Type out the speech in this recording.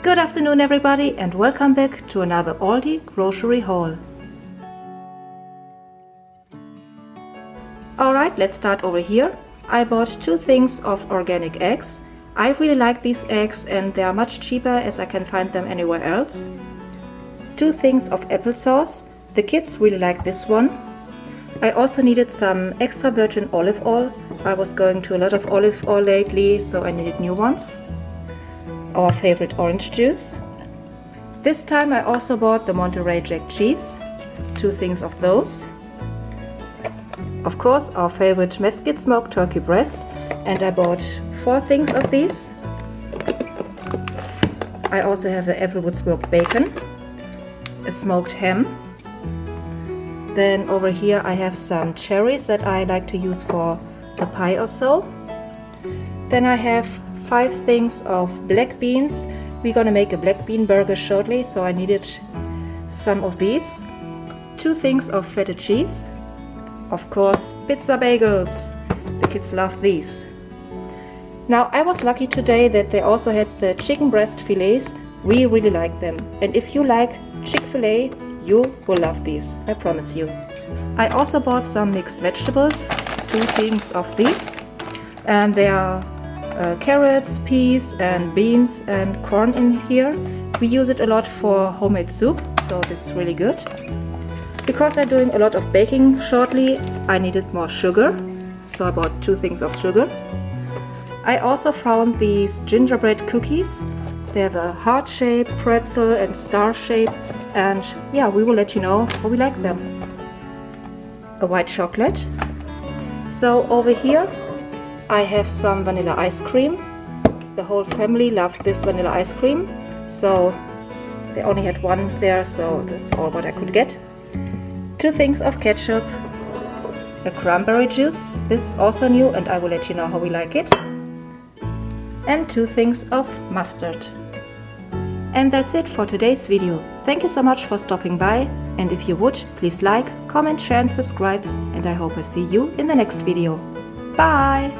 Good afternoon everybody and welcome back to another Aldi Grocery Haul. Alright, let's start over here. I bought 2 things of organic eggs. I really like these eggs and they are much cheaper as I can find them anywhere else. 2 things of applesauce. The kids really like this one. I also needed some extra virgin olive oil. I was going to a lot of olive oil lately, so I needed new ones. Our favorite orange juice. This time I also bought the Monterey Jack cheese, 2 things of those. Of course our favorite mesquite smoked turkey breast, and I bought 4 things of these. I also have an applewood smoked bacon, a smoked ham. Then over here I have some cherries that I like to use for a pie or so. Then I have 5 things of black beans. We're gonna make a black bean burger shortly, so I needed some of these. 2 things of feta cheese. Of course, pizza bagels. The kids love these. Now I was lucky today that they also had the chicken breast fillets. We really like them. And if you like Chick-fil-A, you will love these, I promise you. I also bought some mixed vegetables, 2 things of these. And they are carrots, peas and beans and corn in here. We use it a lot for homemade soup, so this is really good. Because I'm doing a lot of baking shortly, I needed more sugar, so I bought 2 things of sugar. I also found these gingerbread cookies. They have a heart shape, pretzel and star shape, and yeah, we will let you know how we like them. A white chocolate. So over here I have some vanilla ice cream. The whole family loved this vanilla ice cream, so they only had 1 there, so that's all what I could get. 2 things of ketchup, a cranberry juice. This is also new and I will let you know how we like it. And 2 things of mustard. And that's it for today's video. Thank you so much for stopping by, and if you would, please like, comment, share and subscribe, and I hope I see you in the next video. Bye!